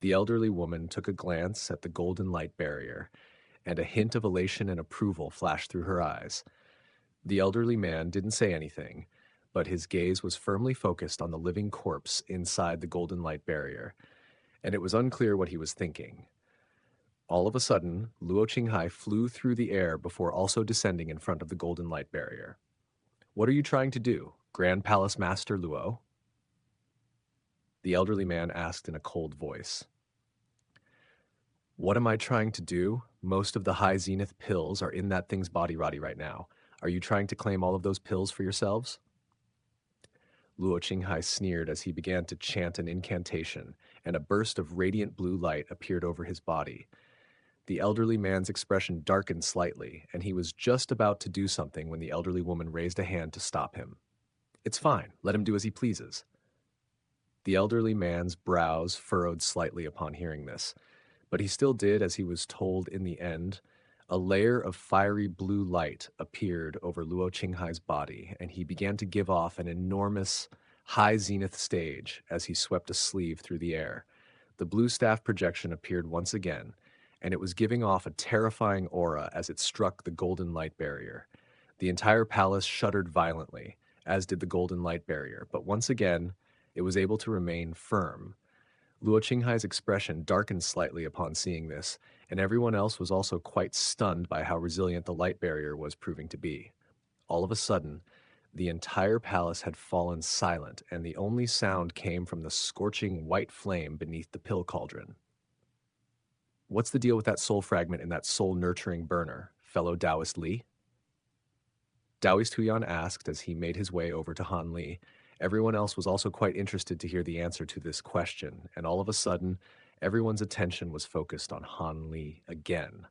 The elderly woman took a glance at the golden light barrier, and a hint of elation and approval flashed through her eyes. The elderly man didn't say anything, but his gaze was firmly focused on the living corpse inside the golden light barrier, and it was unclear what he was thinking. All of a sudden, Luo Qinghai flew through the air before also descending in front of the golden light barrier. "What are you trying to do, Grand Palace Master Luo?" The elderly man asked in a cold voice. "What am I trying to do? Most of the high zenith pills are in that thing's body right now. Are you trying to claim all of those pills for yourselves?" Luo Qinghai sneered as he began to chant an incantation, and a burst of radiant blue light appeared over his body. The elderly man's expression darkened slightly, and he was just about to do something when the elderly woman raised a hand to stop him. "It's fine. Let him do as he pleases." The elderly man's brows furrowed slightly upon hearing this, but he still did as he was told in the end. A layer of fiery blue light appeared over Luo Qinghai's body, and he began to give off an enormous high zenith stage as he swept a sleeve through the air. The blue staff projection appeared once again, and it was giving off a terrifying aura as it struck the golden light barrier. The entire palace shuddered violently, as did the golden light barrier, but once again, it was able to remain firm. Luo Qinghai's expression darkened slightly upon seeing this, and everyone else was also quite stunned by how resilient the light barrier was proving to be. All of a sudden, the entire palace had fallen silent, and the only sound came from the scorching white flame beneath the pill cauldron. "What's the deal with that soul fragment in that soul-nurturing burner, fellow Taoist Li?" Taoist Huyan asked as he made his way over to Han Li. Everyone else was also quite interested to hear the answer to this question, and all of a sudden, everyone's attention was focused on Han Li again.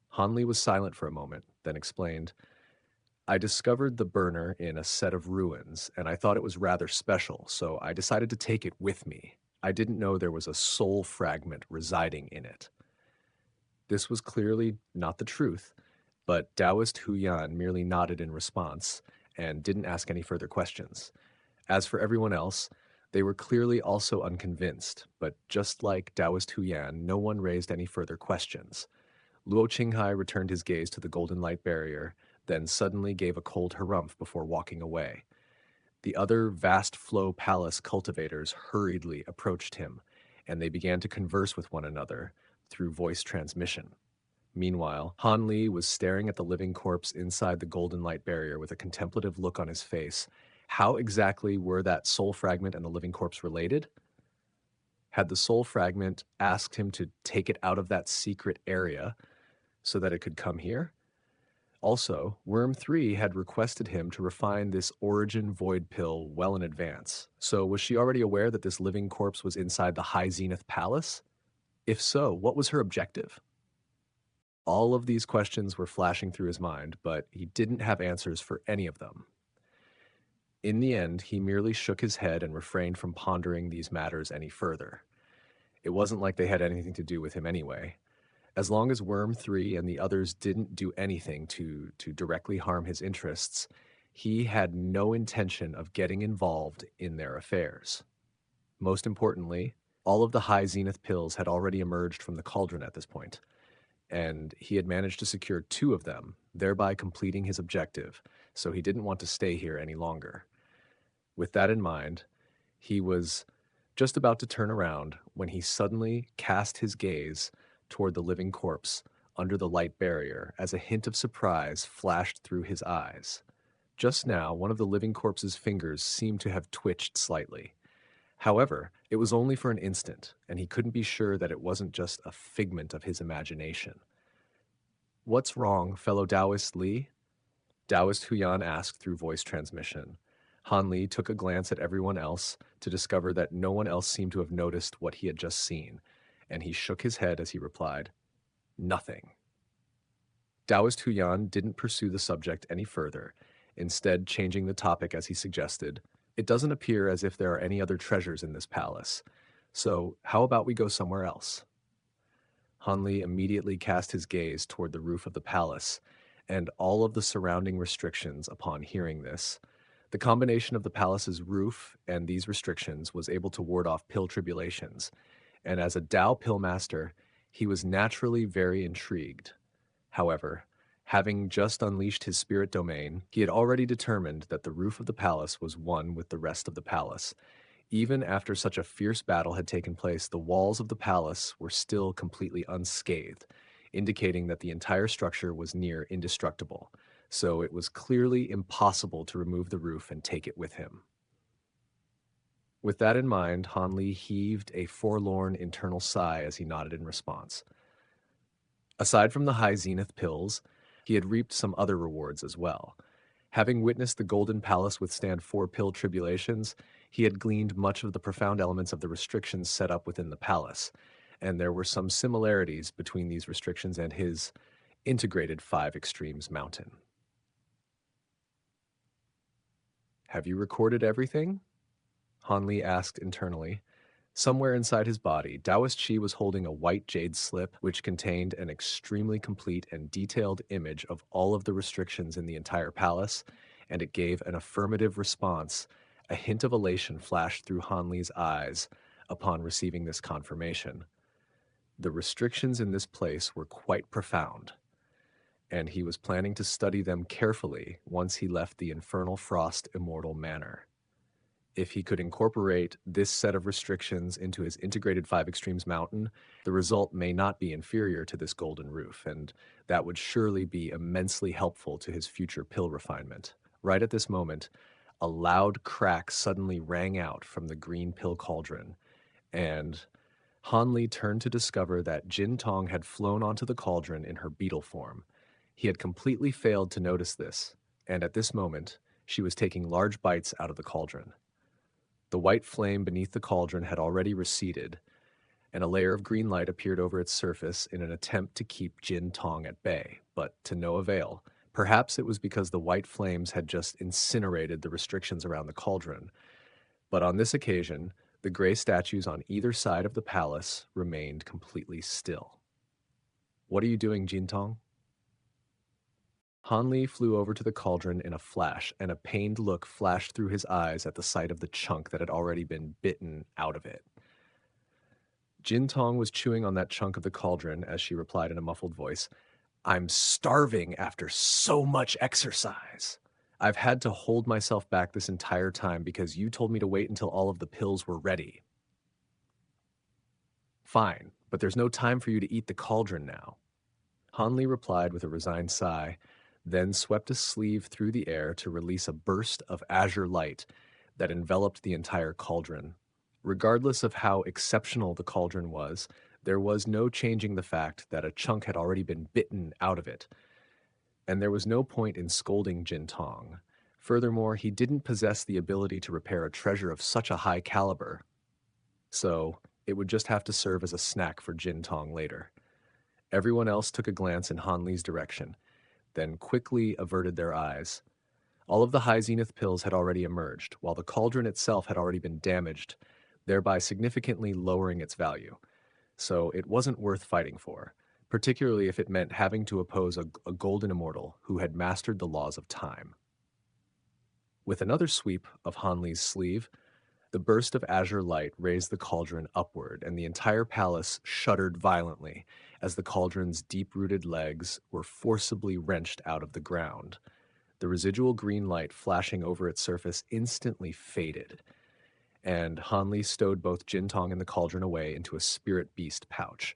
Han Li was silent for a moment, then explained, "I discovered the burner in a set of ruins, and I thought it was rather special, so I decided to take it with me. I didn't know there was a soul fragment residing in it." This was clearly not the truth, but Taoist Huyan merely nodded in response and didn't ask any further questions. As for everyone else, they were clearly also unconvinced, but just like Taoist Huyan, no one raised any further questions. Luo Qinghai returned his gaze to the golden light barrier, then suddenly gave a cold harumph before walking away. The other vast flow palace cultivators hurriedly approached him, and they began to converse with one another through voice transmission. Meanwhile, Han Li was staring at the living corpse inside the golden light barrier with a contemplative look on his face. How exactly were that soul fragment and the living corpse related? Had the soul fragment asked him to take it out of that secret area so that it could come here? Also, Worm 3 had requested him to refine this origin void pill well in advance. So was she already aware that this living corpse was inside the High Zenith Palace? If so, what was her objective? All of these questions were flashing through his mind, but he didn't have answers for any of them. In the end, he merely shook his head and refrained from pondering these matters any further. It wasn't like they had anything to do with him anyway. As long as Worm 3 and the others didn't do anything to directly harm his interests, he had no intention of getting involved in their affairs. Most importantly, all of the high zenith pills had already emerged from the cauldron at this point, and he had managed to secure 2 of them, thereby completing his objective, so he didn't want to stay here any longer. With that in mind, he was just about to turn around when he suddenly cast his gaze toward the living corpse under the light barrier as a hint of surprise flashed through his eyes. Just now, one of the living corpse's fingers seemed to have twitched slightly. However, it was only for an instant, and he couldn't be sure that it wasn't just a figment of his imagination. "What's wrong, fellow Taoist Li?" Taoist Huyan asked through voice transmission. Han Li took a glance at everyone else to discover that no one else seemed to have noticed what he had just seen, and he shook his head as he replied, "Nothing." Taoist Huyan didn't pursue the subject any further, instead changing the topic as he suggested, "It doesn't appear as if there are any other treasures in this palace, so how about we go somewhere else?" Han Li immediately cast his gaze toward the roof of the palace, and all of the surrounding restrictions upon hearing this. The combination of the palace's roof and these restrictions was able to ward off pill tribulations, and as a Tao pill master, he was naturally very intrigued. However, having just unleashed his spirit domain, he had already determined that the roof of the palace was one with the rest of the palace. Even after such a fierce battle had taken place, the walls of the palace were still completely unscathed, indicating that the entire structure was near indestructible, so it was clearly impossible to remove the roof and take it with him. With that in mind, Han Li heaved a forlorn internal sigh as he nodded in response. Aside from the high zenith pills, he had reaped some other rewards as well. Having witnessed the Golden Palace withstand 4 pill tribulations, he had gleaned much of the profound elements of the restrictions set up within the palace, and there were some similarities between these restrictions and his integrated 5 extremes mountain. Have you recorded everything? Han Li asked internally. Somewhere inside his body, Taoist Shi was holding a white jade slip which contained an extremely complete and detailed image of all of the restrictions in the entire palace, and it gave an affirmative response. A hint of elation flashed through Han Li's eyes upon receiving this confirmation. The restrictions in this place were quite profound, and he was planning to study them carefully once he left the Infernal Frost Immortal Manor. If he could incorporate this set of restrictions into his integrated 5 extremes mountain, the result may not be inferior to this golden roof, and that would surely be immensely helpful to his future pill refinement. Right at this moment, a loud crack suddenly rang out from the green pill cauldron, and Han Li turned to discover that Jin Tong had flown onto the cauldron in her beetle form. He had completely failed to notice this, and at this moment, she was taking large bites out of the cauldron. The white flame beneath the cauldron had already receded, and a layer of green light appeared over its surface in an attempt to keep Jin Tong at bay, but to no avail. Perhaps it was because the white flames had just incinerated the restrictions around the cauldron, but on this occasion, the gray statues on either side of the palace remained completely still. What are you doing, Jin Tong? Han Li flew over to the cauldron in a flash, and a pained look flashed through his eyes at the sight of the chunk that had already been bitten out of it. Jin Tong was chewing on that chunk of the cauldron as she replied in a muffled voice, I'm starving after so much exercise. I've had to hold myself back this entire time because you told me to wait until all of the pills were ready. Fine, but there's no time for you to eat the cauldron now. Han Li replied with a resigned sigh, then swept a sleeve through the air to release a burst of azure light that enveloped the entire cauldron. Regardless of how exceptional the cauldron was, there was no changing the fact that a chunk had already been bitten out of it, and there was no point in scolding Jin Tong. Furthermore, he didn't possess the ability to repair a treasure of such a high caliber, so it would just have to serve as a snack for Jin Tong later. Everyone else took a glance in Han Li's direction, then quickly averted their eyes. All of the high zenith pills had already emerged, while the cauldron itself had already been damaged, thereby significantly lowering its value. So it wasn't worth fighting for, particularly if it meant having to oppose a golden immortal who had mastered the laws of time. With another sweep of Han Li's sleeve, the burst of azure light raised the cauldron upward, and the entire palace shuddered violently as the cauldron's deep-rooted legs were forcibly wrenched out of the ground. The residual green light flashing over its surface instantly faded, and Han Li stowed both Jin Tong and the cauldron away into a spirit beast pouch.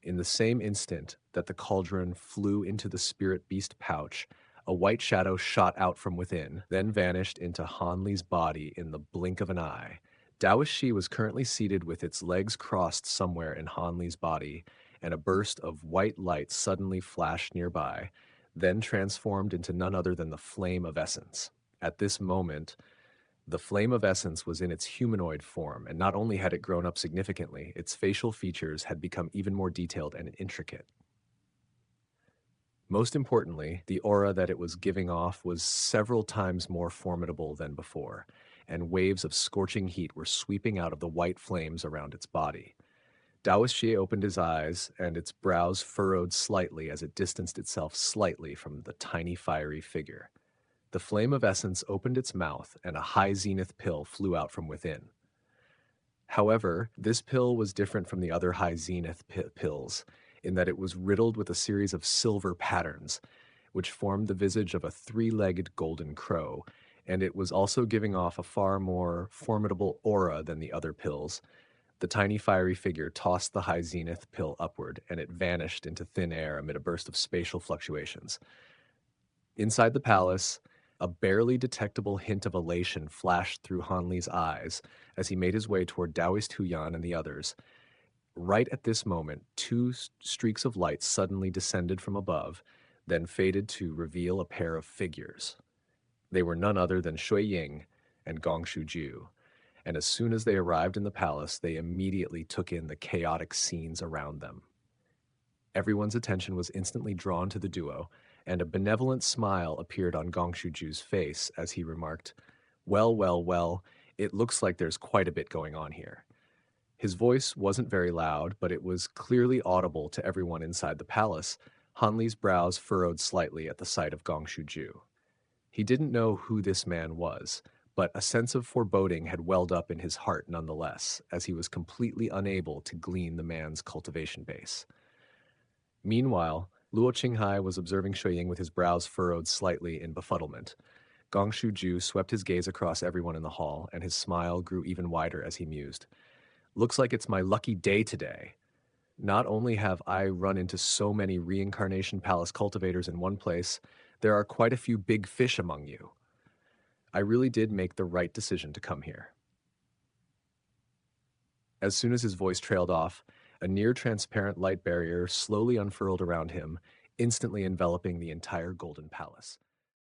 In the same instant that the cauldron flew into the spirit beast pouch, a white shadow shot out from within, then vanished into Han Li's body in the blink of an eye. Taoist Shi was currently seated with its legs crossed somewhere in Han Li's body, and a burst of white light suddenly flashed nearby, then transformed into none other than the Flame of Essence. At this moment, the Flame of Essence was in its humanoid form, and not only had it grown up significantly, its facial features had become even more detailed and intricate. Most importantly, the aura that it was giving off was several times more formidable than before, and waves of scorching heat were sweeping out of the white flames around its body. Taoist Xie opened his eyes, and its brows furrowed slightly as it distanced itself slightly from the tiny fiery figure. The Flame of Essence opened its mouth, and a high zenith pill flew out from within. However, this pill was different from the other high zenith pills in that it was riddled with a series of silver patterns, which formed the visage of a three-legged golden crow, and it was also giving off a far more formidable aura than the other pills. The tiny fiery figure tossed the high zenith pill upward, and it vanished into thin air amid a burst of spatial fluctuations. Inside the palace, a barely detectable hint of elation flashed through Hanli's eyes as he made his way toward Taoist Huyan and the others. Right at this moment, two streaks of light suddenly descended from above, then faded to reveal a pair of figures. They were none other than Shui Ying and Gong Shuju, and as soon as they arrived in the palace, they immediately took in the chaotic scenes around them. Everyone's attention was instantly drawn to the duo, and a benevolent smile appeared on Gong Shuju's face as he remarked, "Well, well, well, it looks like there's quite a bit going on here." His voice wasn't very loud, but it was clearly audible to everyone inside the palace. Hanli's brows furrowed slightly at the sight of Gong Shuju. He didn't know who this man was, but a sense of foreboding had welled up in his heart nonetheless, as he was completely unable to glean the man's cultivation base. Meanwhile, Luo Qinghai was observing Shuiying with his brows furrowed slightly in befuddlement. Gong Shuju swept his gaze across everyone in the hall, and his smile grew even wider as he mused. "Looks like it's my lucky day today. Not only have I run into so many reincarnation palace cultivators in one place, there are quite a few big fish among you. I really did make the right decision to come here." As soon as his voice trailed off, a near-transparent light barrier slowly unfurled around him, instantly enveloping the entire Golden Palace.